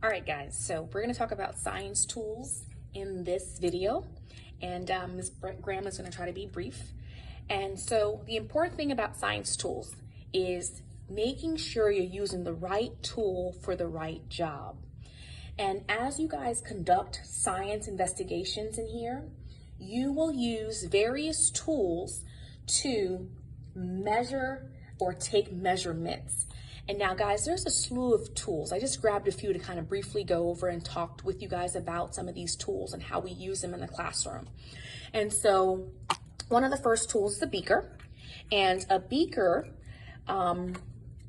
All right, guys, so we're going to talk about science tools in this video, and Ms. Graham is going to try to be brief. And so the important thing about science tools is making sure you're using the right tool for the right job. And as you guys conduct science investigations in here, you will use various tools to measure or take measurements. And now, guys, there's a slew of tools. I just grabbed a few to kind of briefly go over and talk with you guys about some of these tools and how we use them in the classroom. And so one of the first tools is a beaker. And a beaker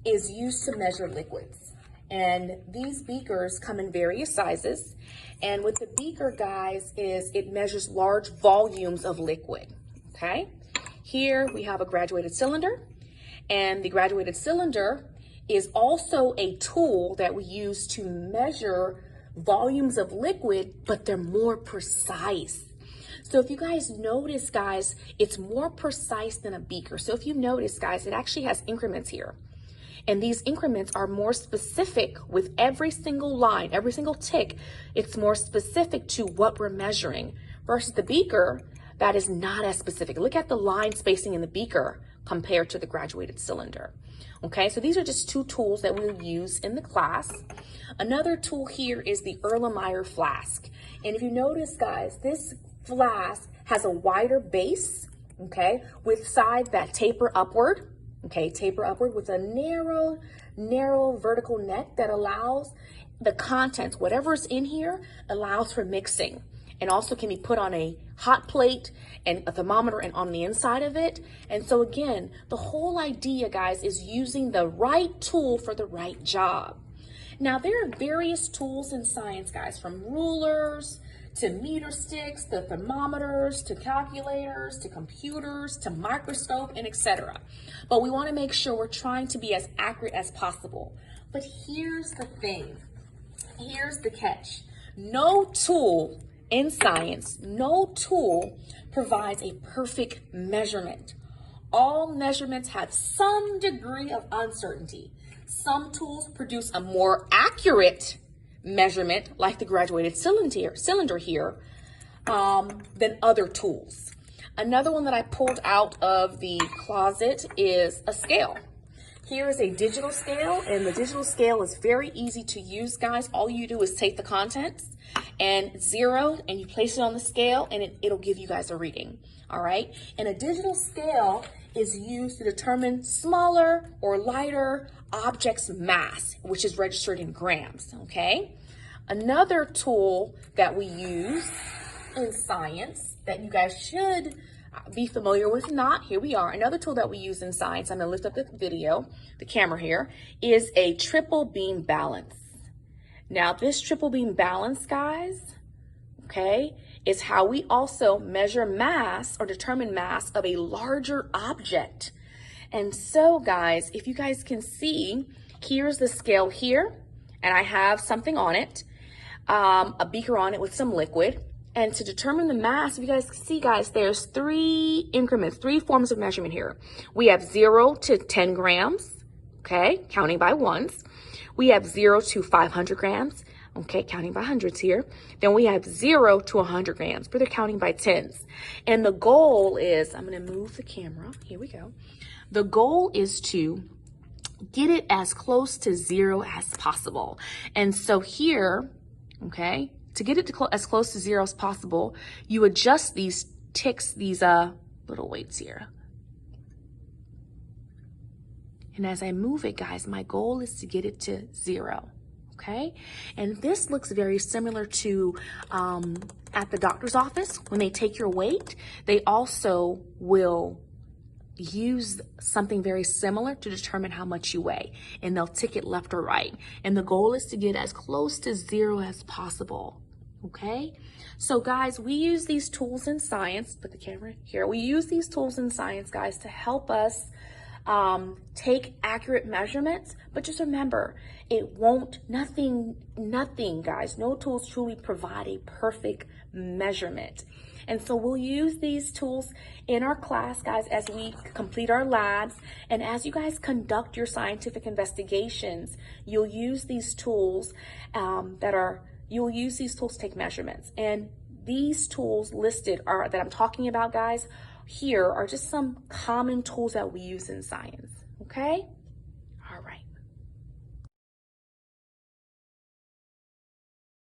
is used to measure liquids. And these beakers come in various sizes. And with the beaker, guys, is it measures large volumes of liquid, okay? Here we have a graduated cylinder. And the graduated cylinder is also a tool that we use to measure volumes of liquid, but they're more precise. So if you guys notice, guys, it's more precise than a beaker. So if you notice, guys, it actually has increments here. And these increments are more specific with every single line, every single tick. It's more specific to what we're measuring versus the beaker that is not as specific. Look at the line spacing in the beaker compared to the graduated cylinder. Okay, so these are just two tools that we'll use in the class. Another tool here is the Erlenmeyer flask. And if you notice, guys, this flask has a wider base, okay, with sides that taper upward, okay, taper upward with a narrow vertical neck that allows the contents, whatever's in here, allows for mixing. And also can be put on a hot plate and a thermometer and on the inside of it. And so again, the whole idea, guys, is using the right tool for the right job. Now, there are various tools in science, guys, from rulers to meter sticks, to thermometers, to calculators, to computers, to microscope, and etc. But we want to make sure we're trying to be as accurate as possible. But here's the thing. Here's the catch. No tool in science, no tool provides a perfect measurement. All measurements have some degree of uncertainty. Some tools produce a more accurate measurement, like the graduated cylinder here, than other tools. Another one that I pulled out of the closet is a scale. Here is a digital scale, and the digital scale is very easy to use, guys. All you do is take the contents and zero, and you place it on the scale, and it'll give you guys a reading, all right? And a digital scale is used to determine smaller or lighter objects' mass, which is registered in grams, okay? Another tool that we use in science that you guys should be familiar with, not, here we are. Another tool that we use in science, I'm gonna lift up the camera here, is a triple beam balance. Now this triple beam balance, guys, okay, is how we also measure mass or determine mass of a larger object. And so, guys, if you guys can see, here's the scale here, and I have something on it, a beaker on it with some liquid. And to determine the mass, if you guys can see, guys, there's three increments, three forms of measurement here. We have 0 to 10 grams, okay, counting by ones. We have 0 to 500 grams, okay, counting by hundreds here. Then we have 0 to 100 grams, but they're counting by tens. And the goal is, I'm gonna move the camera, here we go. The goal is to get it as close to 0 as possible. And so here, okay, to get it to as close to 0 as possible, you adjust these ticks, these little weights here. And as I move it, guys, my goal is to get it to 0, okay? And this looks very similar to at the doctor's office, when they take your weight, they also will use something very similar to determine how much you weigh, and they'll tick it left or right. And the goal is to get as close to 0 as possible. Okay, so guys, we use these tools in science, put the camera here. We use these tools in science, guys, to help us take accurate measurements, but just remember, nothing, guys, no tools truly provide a perfect measurement. And so we'll use these tools in our class, guys, as we complete our labs. And as you guys conduct your scientific investigations, you'll use these tools you'll use these tools to take measurements. And these tools listed that I'm talking about, guys, here are just some common tools that we use in science, okay?